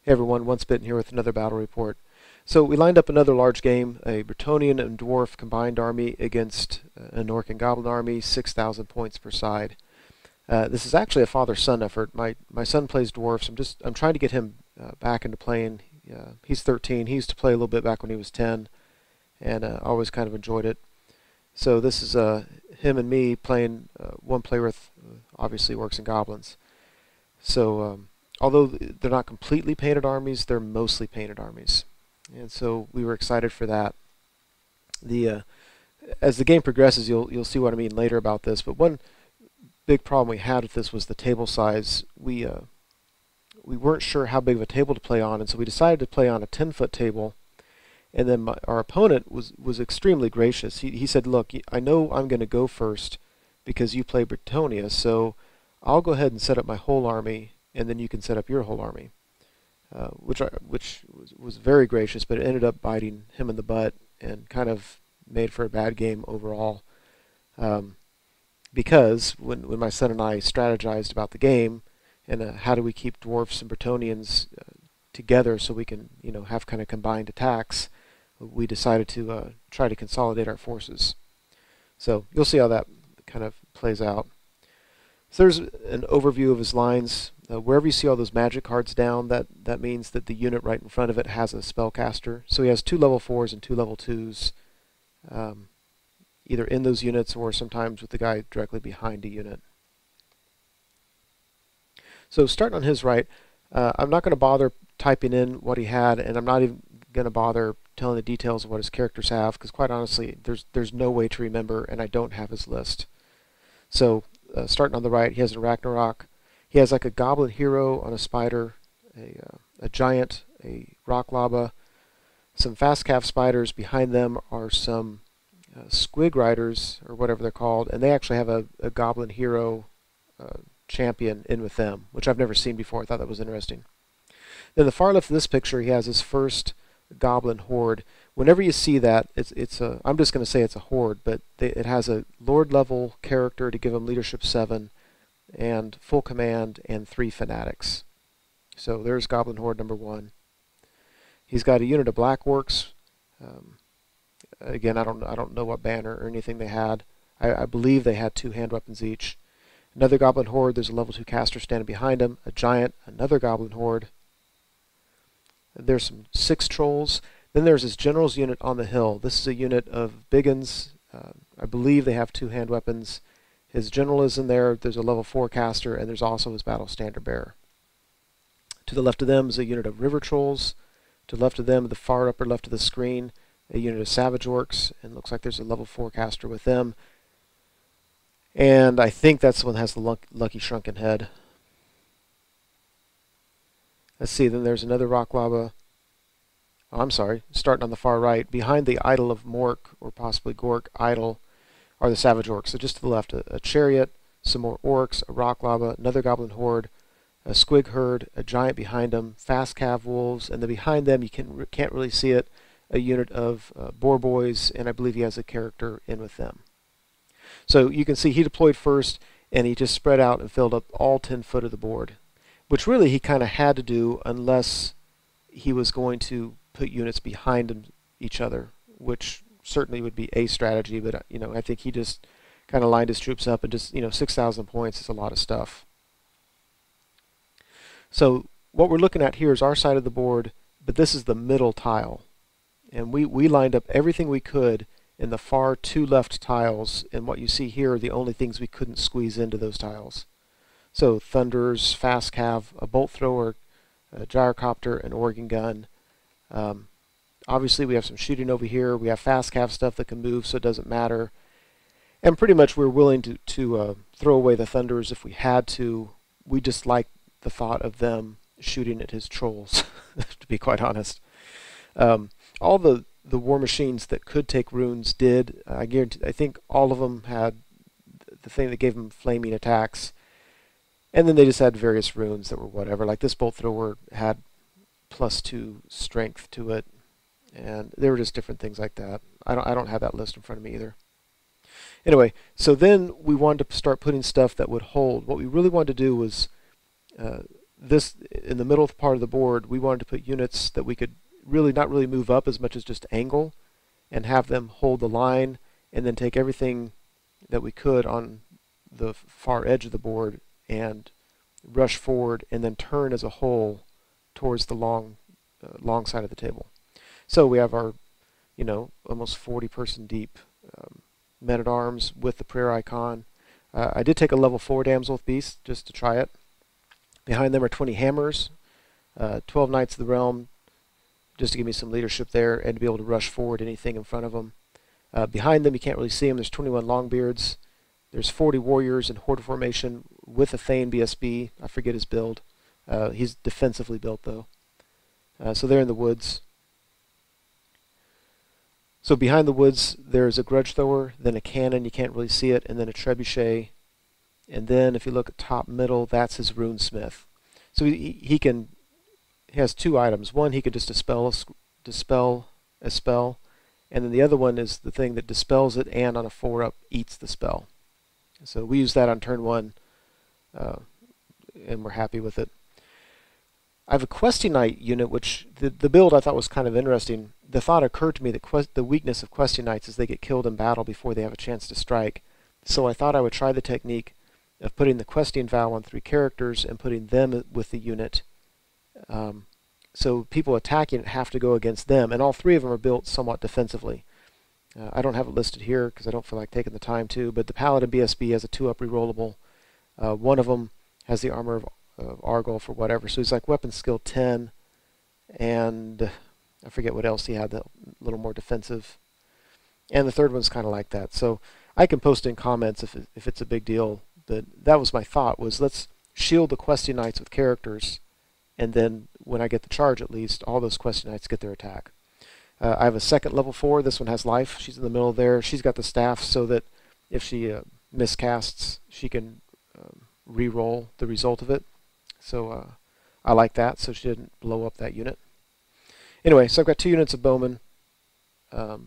Hey everyone, Once Bitten here with another battle report. So we lined up another large game, a Bretonnian and Dwarf combined army against an Orc and Goblin army, 6,000 points per side. This is actually a father-son effort. My son plays Dwarfs. I'm trying to get him back into playing. He's 13. He used to play a little bit back when he was 10, and always kind of enjoyed it. So this is him and me playing one player with obviously Orcs and Goblins. So although they're not completely painted armies, they're mostly painted armies. And so we were excited for that. As the game progresses, you'll see what I mean later about this. But one big problem we had with this was the table size. We weren't sure how big of a table to play on, and so we decided to play on a 10-foot table. And then our opponent was extremely gracious. He said, "Look, I know I'm going to go first because you play Bretonnia, so I'll go ahead and set up my whole army, and then you can set up your whole army," which was very gracious, but it ended up biting him in the butt and kind of made for a bad game overall. Because when my son and I strategized about the game and how do we keep Dwarfs and Bretonnians together so we can have kind of combined attacks, we decided to try to consolidate our forces. So you'll see how that kind of plays out. So there's an overview of his lines. Wherever you see all those magic cards down, that means that the unit right in front of it has a spellcaster. So he has 2 level 4s and 2 level 2s, either in those units or sometimes with the guy directly behind a unit. So starting on his right, I'm not going to bother typing in what he had, and I'm not even going to bother telling the details of what his characters have, because quite honestly, there's no way to remember, and I don't have his list. So starting on the right, he has a Ragnarok. He has like a goblin hero on a spider, a giant, a rock lava, some fast calf spiders. Behind them are some squig riders, or whatever they're called, and they actually have a goblin hero champion in with them, which I've never seen before. I thought that was interesting. Then the far left of this picture, he has his first goblin horde. Whenever you see that, I'm just going to say it's a horde, but it has a lord level character to give him leadership 7 and full command and 3 fanatics. So there's goblin horde number 1. He's got a unit of black orcs. Again, I don't know what banner or anything they had. I believe they had 2 hand weapons each. Another goblin horde. There's a level 2 caster standing behind him. A giant. Another goblin horde. There's some 6 trolls. Then there's his general's unit on the hill. This is a unit of biggins. I believe they have 2 hand weapons. His general is in there. There's a level 4 caster, and there's also his battle standard bearer. To the left of them is a unit of river trolls. To the left of them, the far upper left of the screen, a unit of savage orcs, and looks like there's a level 4 caster with them. And I think that's the one that has the lucky shrunken head. Let's see, then there's another rock lava. Oh, I'm sorry, starting on the far right. Behind the idol of Mork, or possibly Gork idol, are the savage orcs. So just to the left, a chariot, some more orcs, a rock lava, another goblin horde, a squig herd, a giant behind them, fast cav wolves, and then behind them, you can't really see it, a unit of boar boys, and I believe he has a character in with them. So you can see he deployed first, and he just spread out and filled up all 10 foot of the board, which really he kind of had to do unless he was going to put units behind each other, which certainly would be a strategy, but I think he just kind of lined his troops up and just 6,000 points is a lot of stuff. So what we're looking at here is our side of the board, but this is the middle tile, and we lined up everything we could in the far 2 left tiles, and what you see here are the only things we couldn't squeeze into those tiles. So thunderers, fast cav, a bolt thrower, a gyrocopter, an organ gun. Obviously we have some shooting over here. We have fast cav stuff that can move, so it doesn't matter. And pretty much we're willing to throw away the thunderers if we had to. We just like the thought of them shooting at his trolls, to be quite honest. All the war machines that could take runes did. I think all of them had the thing that gave them flaming attacks. And then they just had various runes that were whatever. Like this bolt thrower had +2 strength to it, and there were just different things like that. I don't have that list in front of me either. Anyway, so then we wanted to start putting stuff that would hold. What we really wanted to do was this in the middle part of the board, we wanted to put units that we could really not really move up as much as just angle, and have them hold the line, and then take everything that we could on the far edge of the board and rush forward, and then turn as a whole towards the long side of the table. So we have our, almost 40-person deep men-at-arms with the prayer icon. I did take a level 4 Damsel with Beast just to try it. Behind them are 20 hammers, 12 Knights of the Realm, just to give me some leadership there and to be able to rush forward anything in front of them. Behind them, you can't really see them, there's 21 Longbeards. There's 40 warriors in horde formation with a Thane BSB. I forget his build. He's defensively built, though. So they're in the woods. So behind the woods, there's a grudge thrower, then a cannon, you can't really see it, and then a trebuchet. And then if you look at top middle, that's his runesmith. So he has 2 items. One, he can just dispel a spell, and then the other one is the thing that dispels it and on a 4-up eats the spell. So we use that on turn 1, and we're happy with it. I have a Questy Knight unit, which the build I thought was kind of interesting. The thought occurred to me that the weakness of Questy Knights is they get killed in battle before they have a chance to strike. So I thought I would try the technique of putting the Questing Vow on 3 characters and putting them with the unit. So people attacking it have to go against them, and all 3 of them are built somewhat defensively. I don't have it listed here because I don't feel like taking the time to, but the Paladin BSB has a 2-up rerollable. One of them has the armor of Argolf or whatever, so he's like weapon skill 10, and I forget what else he had, a little more defensive. And the third one's kind of like that. So I can post in comments if it's a big deal, but that was my thought, was let's shield the Questy Knights with characters, and then when I get the charge at least, all those Questy Knights get their attack. I have a second level 4. This one has life. She's in the middle there. She's got the staff so that if she miscasts, she can re-roll the result of it. So I like that, so she didn't blow up that unit. Anyway, so I've got 2 units of bowmen, a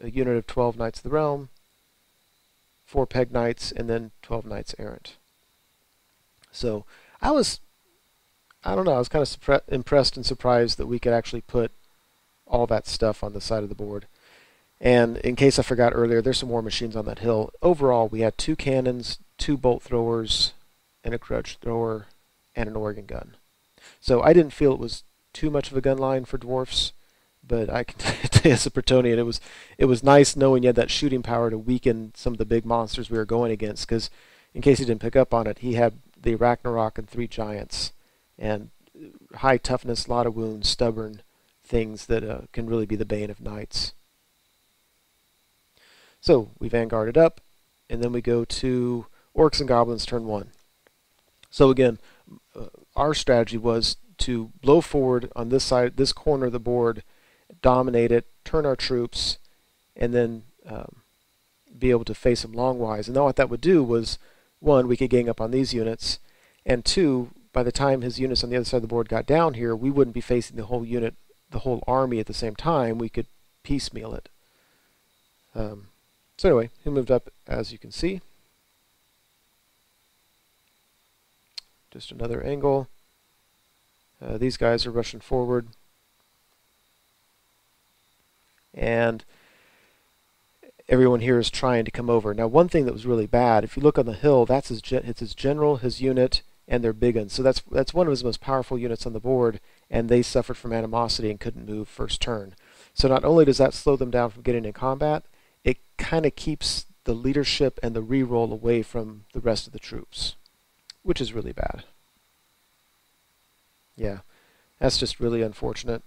unit of 12 Knights of the Realm, 4 Peg Knights, and then 12 Knights Errant. So I don't know, I was kind of impressed and surprised that we could actually put all that stuff on the side of the board. And in case I forgot earlier, there's some war machines on that hill. Overall, we had 2 cannons, 2 bolt throwers, and a grudge thrower, and an organ gun. So I didn't feel it was too much of a gun line for dwarfs, but I can tell you as a Bretonnian, it was nice knowing you had that shooting power to weaken some of the big monsters we were going against, because in case you didn't pick up on it, he had the Ragnarok and 3 giants, and high toughness, a lot of wounds, stubborn things that can really be the bane of knights. So we vanguarded up, and then we go to Orcs and Goblins turn 1. So again, our strategy was to blow forward on this side, this corner of the board, dominate it, turn our troops, and then be able to face them longwise. And then what that would do was, 1, we could gang up on these units, and 2, by the time his units on the other side of the board got down here, we wouldn't be facing the whole unit, the whole army at the same time. We could piecemeal it. So anyway, he moved up, as you can see. Just another angle. These guys are rushing forward. And everyone here is trying to come over. Now, one thing that was really bad, if you look on the hill, that's it's his general, his unit, and their big uns. So that's one of his most powerful units on the board, and they suffered from animosity and couldn't move first turn. So not only does that slow them down from getting in combat, it kind of keeps the leadership and the reroll away from the rest of the troops, which is really bad. Yeah, that's just really unfortunate.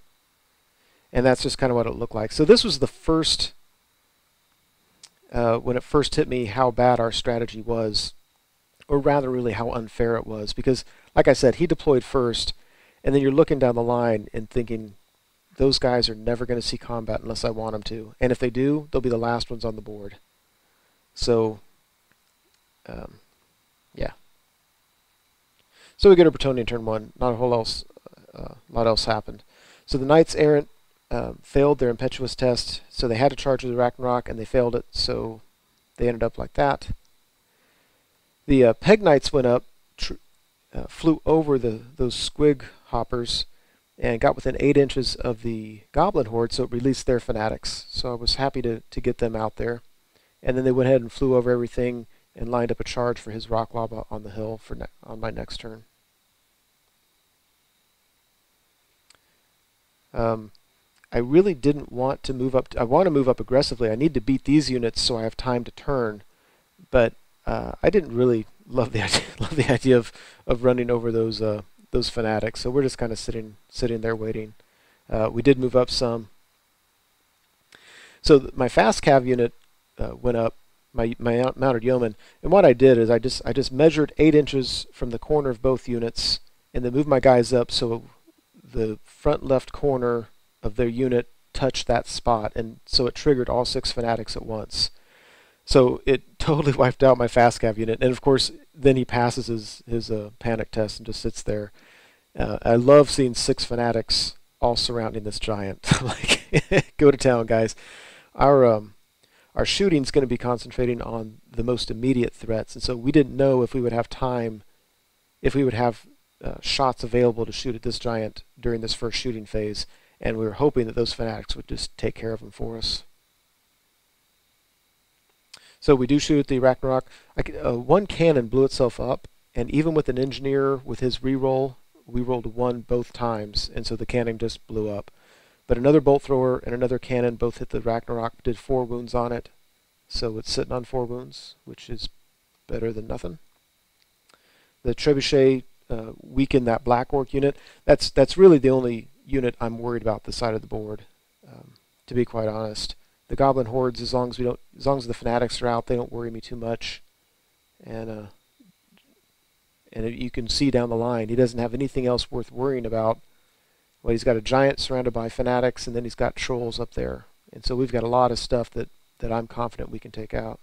And that's just kind of what it looked like. So this was the first, when it first hit me how bad our strategy was, or rather really how unfair it was. Because, like I said, he deployed first, and then you're looking down the line and thinking, those guys are never going to see combat unless I want them to. And if they do, they'll be the last ones on the board. So, yeah. So we go to Bretonnian turn 1. Not a whole lot else happened. So the Knights Errant failed their impetuous test, so they had to charge with the Ragnarok, and they failed it, so they ended up like that. The Peg Knights went up, flew over those squig hoppers and got within 8 inches of the goblin horde, so it released their fanatics. So I was happy to get them out there. And then they went ahead and flew over everything and lined up a charge for his rock lava on the hill on my next turn. I really didn't want to move up. I want to move up aggressively. I need to beat these units so I have time to turn. But I didn't really love the idea of running over those fanatics. So we're just kind of sitting there waiting. We did move up some. So my fast cav unit went up, my mounted yeoman, and what I did is I just measured 8 inches from the corner of both units, and then moved my guys up so the front left corner of their unit touched that spot, and so it triggered all 6 fanatics at once. So it totally wiped out my fast cav unit, and of course then he passes his panic test and just sits there. I love seeing 6 fanatics all surrounding this giant. Like, go to town, guys. Our shooting's going to be concentrating on the most immediate threats, and so we didn't know if we would have time, if we would have shots available to shoot at this giant during this first shooting phase, and we were hoping that those fanatics would just take care of him for us. So we do shoot at the Ragnarok. One cannon blew itself up, and even with an engineer with his reroll, we rolled a 1 both times, and so the cannon just blew up. But another bolt thrower and another cannon both hit the Ragnarok, did 4 wounds on it, so it's sitting on 4 wounds, which is better than nothing. The trebuchet weakened that black orc unit. That's really the only unit I'm worried about this side of the board, to be quite honest. The goblin hordes, as long as the fanatics are out, they don't worry me too much. And you can see down the line, he doesn't have anything else worth worrying about. Well, he's got a giant surrounded by fanatics, and then he's got trolls up there. And so we've got a lot of stuff that I'm confident we can take out.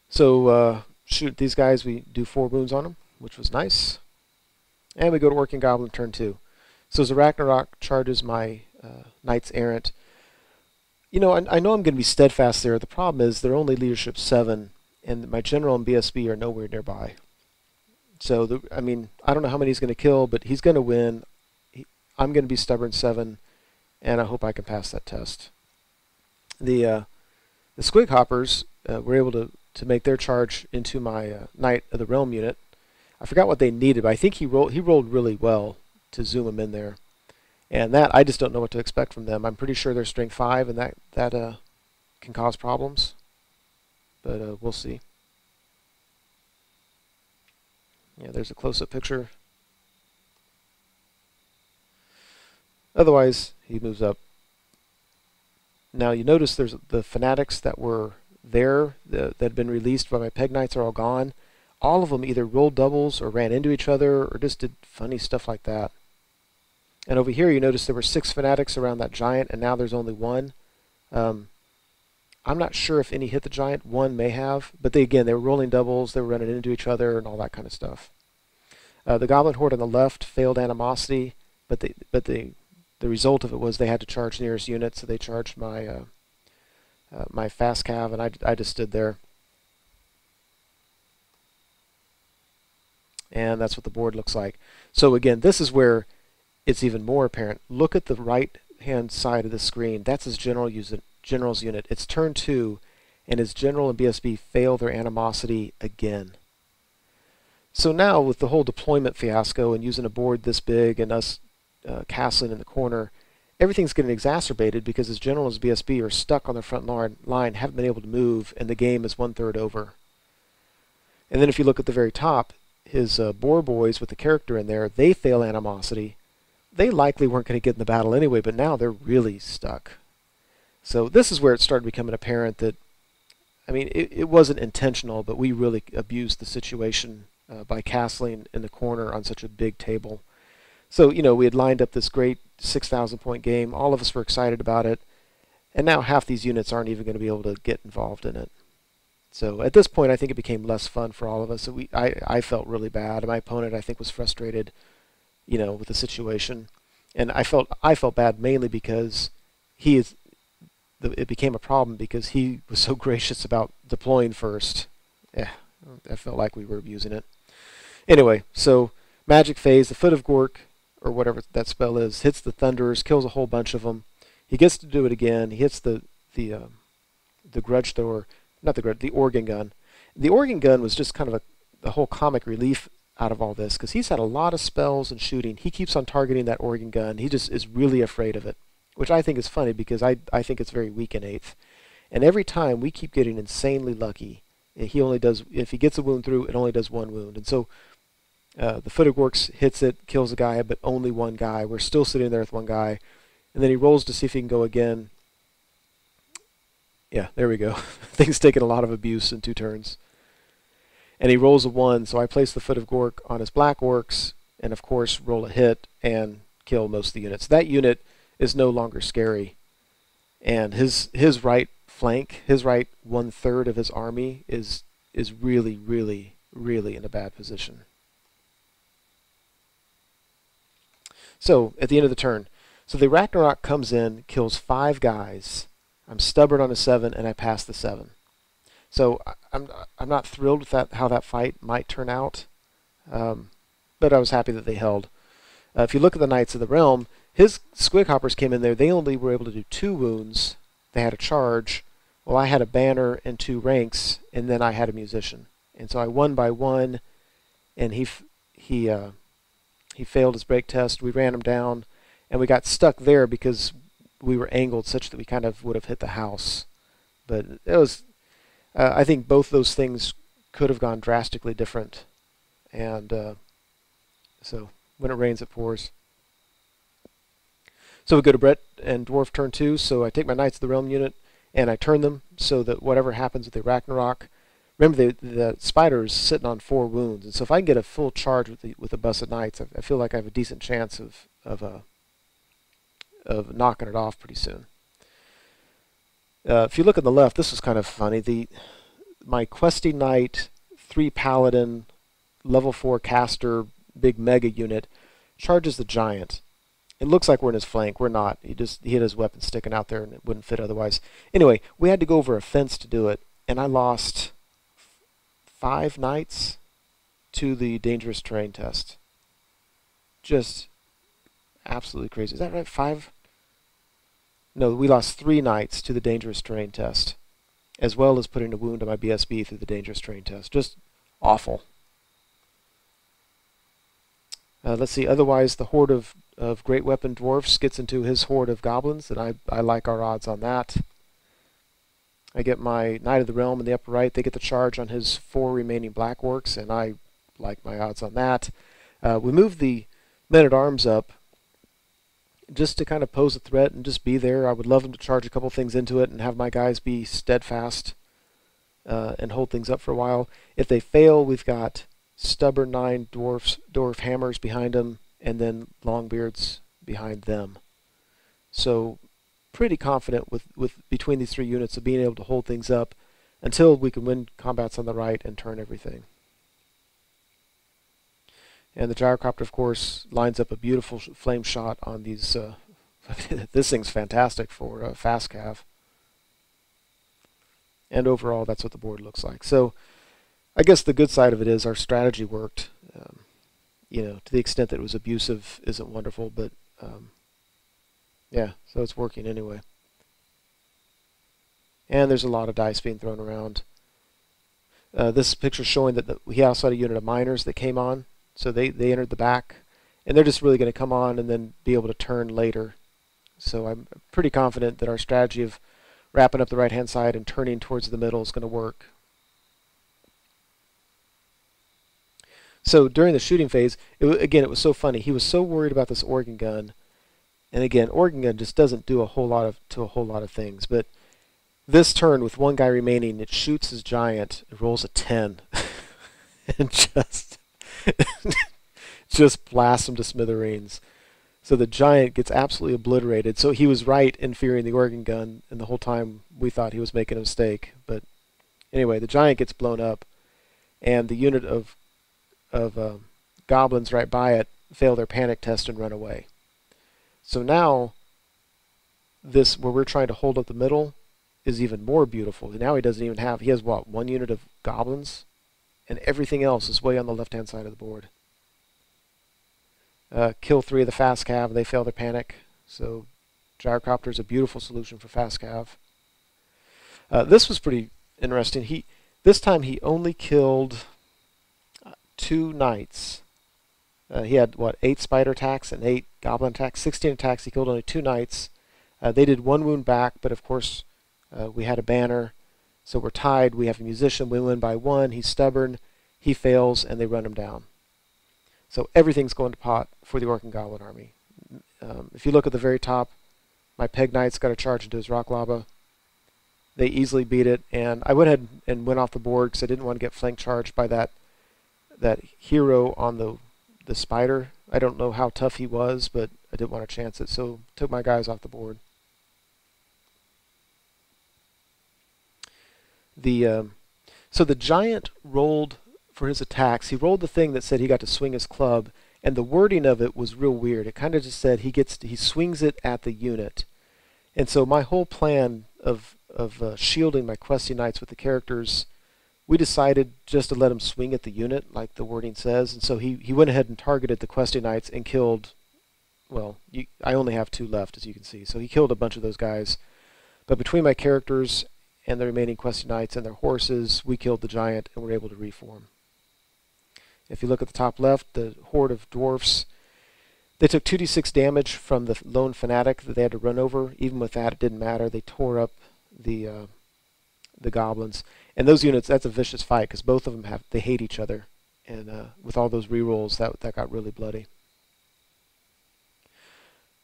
So shoot these guys, we do 4 wounds on them, which was nice. And we go to Orc Goblin turn 2. So as the Ragnarok charges my Knights Errant, you know, I know I'm going to be steadfast there. The problem is they're only leadership 7, and my general and BSB are nowhere nearby. So, I mean, I don't know how many he's going to kill, but he's going to win. I'm going to be stubborn 7, and I hope I can pass that test. The Squig Hoppers were able to make their charge into my Knight of the Realm unit. I forgot what they needed, but I think he rolled really well to zoom them in there. And that, I just don't know what to expect from them. I'm pretty sure they're strength 5, and that can cause problems. But we'll see. Yeah, there's a close-up picture. Otherwise, he moves up. Now you notice there's the fanatics that were there, that had been released by my Peg Knights are all gone. All of them either rolled doubles or ran into each other or just did funny stuff like that. And over here you notice there were 6 fanatics around that giant, and now there's only 1. I'm not sure if any hit the giant. 1 may have, but they were rolling doubles, they were running into each other and all that kind of stuff. The Goblin Horde on the left failed animosity, but the result of it was they had to charge nearest unit, so they charged my my fast cav, and I just stood there. And that's what the board looks like. So again, this is where it's even more apparent. Look at the right-hand side of the screen. That's his general's unit. It's turn 2, and his general and BSB fail their animosity again. So now, with the whole deployment fiasco and using a board this big and us castling in the corner, everything's getting exacerbated because his general and his BSB are stuck on their front line, haven't been able to move, and the game is 1/3 over. And then if you look at the very top, his boar boys with the character in there, they fail animosity. They likely weren't going to get in the battle anyway, but now they're really stuck. So this is where it started becoming apparent that, I mean, it wasn't intentional, but we really abused the situation by castling in the corner on such a big table. So, you know, we had lined up this great 6,000 point game. All of us were excited about it. And now half these units aren't even going to be able to get involved in it. So at this point, I think it became less fun for all of us. So I felt really bad. My opponent, I think, was frustrated, you know, with the situation. And I felt bad mainly because it became a problem because he was so gracious about deploying first. Yeah, I felt like we were abusing it. Anyway, so magic phase, the Foot of Gork, or whatever that spell is, hits the Thunderers, kills a whole bunch of them. He gets to do it again. He hits the Grudge Thrower, not the Grudge, the Organ Gun. The Organ Gun was just kind of the whole comic relief out of all this, because he's had a lot of spells and shooting. He keeps on targeting that Organ Gun. He just is really afraid of it, which I think is funny because I think it's very weak in 8th. And every time we keep getting insanely lucky. He only does, if he gets a wound through, it only does 1 wound. And so the Foot of Gorks hits it, kills a guy, but only 1 guy. We're still sitting there with 1 guy. And then he rolls to see if he can go again. Yeah, there we go. Thing's taken a lot of abuse in 2 turns. And he rolls a 1, so I place the Foot of Gork on his Black Orcs, and of course roll a hit and kill most of the units. That unit is no longer scary. And his right flank, his right 1/3 of his army is really, really, really in a bad position. So, at the end of the turn, so the Ragnarok comes in, kills 5 guys. I'm stubborn on a 7, and I pass the 7. So I'm not thrilled with how that fight might turn out, but I was happy that they held. If you look at the Knights of the Realm, his Squighoppers came in there. They only were able to do 2 wounds. They had a charge. Well, I had a banner and 2 ranks, and then I had a musician. And so I won by 1, and he failed his break test. We ran him down, and we got stuck there because we were angled such that we kind of would have hit the house. But it was, I think both those things could have gone drastically different. And so when it rains, it pours. So we go to Brett and Dwarf turn 2. So I take my Knights of the Realm unit and I turn them so that whatever happens with the Ragnarok, remember the spider's sitting on 4 wounds, and so if I can get a full charge with the Busted Knights, I feel like I have a decent chance of knocking it off pretty soon. If you look on the left, this was kind of funny. My Questy Knight, 3 Paladin, level 4 caster, big mega unit charges the Giant. It looks like we're in his flank. We're not. He had his weapon sticking out there and it wouldn't fit otherwise. Anyway, we had to go over a fence to do it, and I lost 5 knights to the dangerous terrain test. Just absolutely crazy. Is that right? 5? No, we lost 3 knights to the dangerous terrain test, as well as putting a wound on my BSB through the dangerous terrain test. Just awful. Let's see. Otherwise, the horde of Great Weapon Dwarfs gets into his horde of Goblins, and I like our odds on that. I get my Knight of the Realm in the upper right. They get the charge on his 4 remaining Black Orcs, and I like my odds on that. We move the Men-at-Arms up just to kind of pose a threat and just be there. I would love them to charge a couple things into it and have my guys be steadfast and hold things up for a while. If they fail, we've got stubborn 9 dwarf hammers behind them, and then Longbeards behind them. So pretty confident with between these 3 units of being able to hold things up until we can win combats on the right and turn everything. And the Gyrocopter, of course, lines up a beautiful flame shot on these. This thing's fantastic for fast cav. And overall, that's what the board looks like. So I guess the good side of it is our strategy worked. You know, to the extent that it was abusive isn't wonderful, but yeah, so it's working anyway. And there's a lot of dice being thrown around. This picture showing that he also had a unit of miners that came on, so they entered the back, and they're just really going to come on and then be able to turn later. So I'm pretty confident that our strategy of wrapping up the right-hand side and turning towards the middle is going to work. So during the shooting phase, again, it was so funny. He was so worried about this organ gun, and again, organ gun just doesn't do a whole lot of things. But this turn, with 1 guy remaining, it shoots his giant, it rolls a 10, and just blasts him to smithereens. So the giant gets absolutely obliterated. So he was right in fearing the organ gun, and the whole time we thought he was making a mistake. But anyway, the giant gets blown up, and the unit of goblins right by it fail their panic test and run away. So now this, where we're trying to hold up the middle, is even more beautiful. Now he doesn't even have, he has what, 1 unit of goblins, and everything else is way on the left-hand side of the board. Kill 3 of the fast cav, they fail their panic. So Gyrocopter is a beautiful solution for fast cav. This was pretty interesting. This time he only killed 2 knights. He had, what, 8 spider attacks and 8 goblin attacks, 16 attacks. He killed only 2 knights. They did 1 wound back, but of course we had a banner, so we're tied. We have a musician. We win by 1. He's stubborn. He fails, and they run him down. So everything's going to pot for the Orc and Goblin army. If you look at the very top, my Peg Knights got a charge into his Rock Lava. They easily beat it, and I went ahead and went off the board because I didn't want to get flank charged by that hero on the spider. I don't know how tough he was, but I didn't want to chance it, so took my guys off the board. So the giant rolled for his attacks. He rolled the thing that said he got to swing his club, and the wording of it was real weird. It kind of just said he swings it at the unit. And so my whole plan of shielding my questy knights with the characters, we decided just to let him swing at the unit, like the wording says. And so he went ahead and targeted the questy knights and killed, well, I only have 2 left, as you can see. So he killed a bunch of those guys. But between my characters and the remaining questy knights and their horses, we killed the giant and were able to reform. If you look at the top left, the horde of dwarfs, they took 2d6 damage from the lone fanatic that they had to run over. Even with that, it didn't matter. They tore up the goblins. And those units, that's a vicious fight because both of them they hate each other. And with all those rerolls, that got really bloody.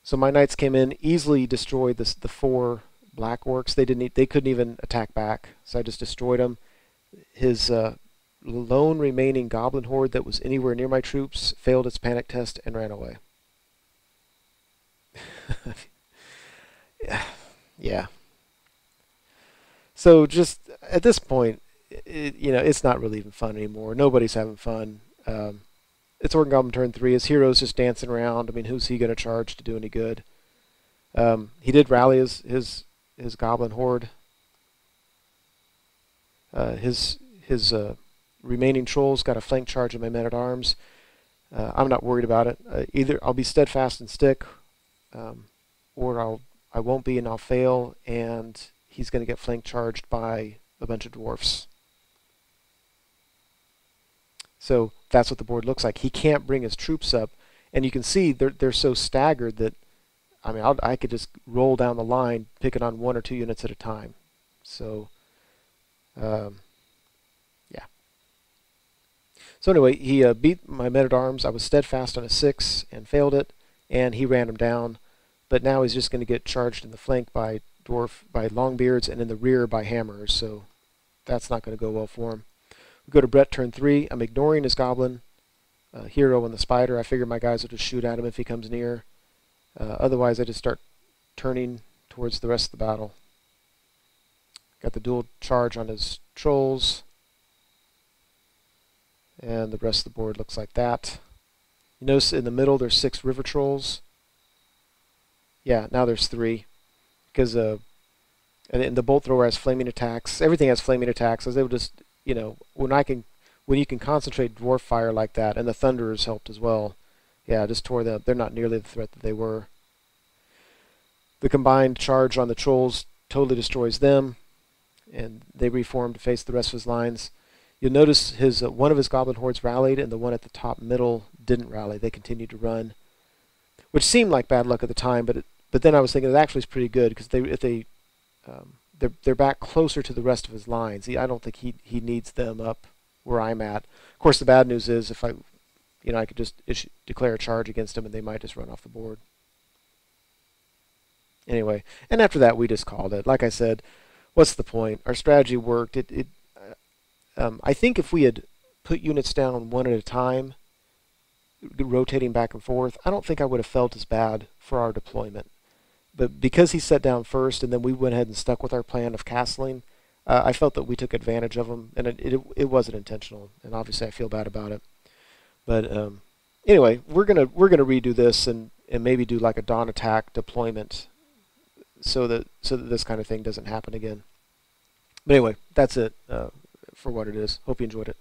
So my knights came in, easily destroyed the 4 black orcs. They couldn't even attack back, so I just destroyed them. His lone remaining goblin horde that was anywhere near my troops failed its panic test and ran away. Yeah. So just at this point, it's not really even fun anymore. Nobody's having fun. It's Orc Goblin turn 3. His hero's just dancing around. I mean, who's he going to charge to do any good? He did rally his goblin horde. His remaining trolls got a flank charge of my men-at-arms. I'm not worried about it. Either I'll be steadfast and stick, or I won't be and I'll fail, and he's going to get flank charged by a bunch of dwarfs. So that's what the board looks like. He can't bring his troops up, and you can see they're so staggered that I could just roll down the line, picking on 1 or 2 units at a time. So yeah. So anyway, he beat my men-at-arms. I was steadfast on a 6 and failed it, and he ran him down. But now he's just going to get charged in the flank by longbeards and in the rear by hammers. So that's not going to go well for him. We go to Brett turn 3. I'm ignoring his goblin hero and the spider. I figure my guys will just shoot at him if he comes near. Otherwise, I just start turning towards the rest of the battle. Got the dual charge on his trolls. And the rest of the board looks like that. You notice in the middle there's 6 river trolls. Yeah, now there's 3. Because and the bolt thrower has flaming attacks. Everything has flaming attacks. I was able to just, when you can concentrate dwarf fire like that, and the thunderers helped as well. Yeah, just tore them. They're not nearly the threat that they were. The combined charge on the trolls totally destroys them, and they reform to face the rest of his lines. You'll notice one of his goblin hordes rallied, and the one at the top middle didn't rally. They continued to run, which seemed like bad luck at the time, but then I was thinking it actually is pretty good because they're back closer to the rest of his lines. I don't think he needs them up where I'm at. Of course, the bad news is if I could just declare a charge against them and they might just run off the board. Anyway, and after that we just called it. Like I said, what's the point? Our strategy worked. I think if we had put units down 1 at a time, rotating back and forth, I don't think I would have felt as bad for our deployment. But because he set down first and then we went ahead and stuck with our plan of castling, I felt that we took advantage of him, and it wasn't intentional, and obviously I feel bad about it. But anyway, we're gonna redo this and maybe do like a dawn attack deployment, so that this kind of thing doesn't happen again. But anyway, that's it for what it is. Hope you enjoyed it.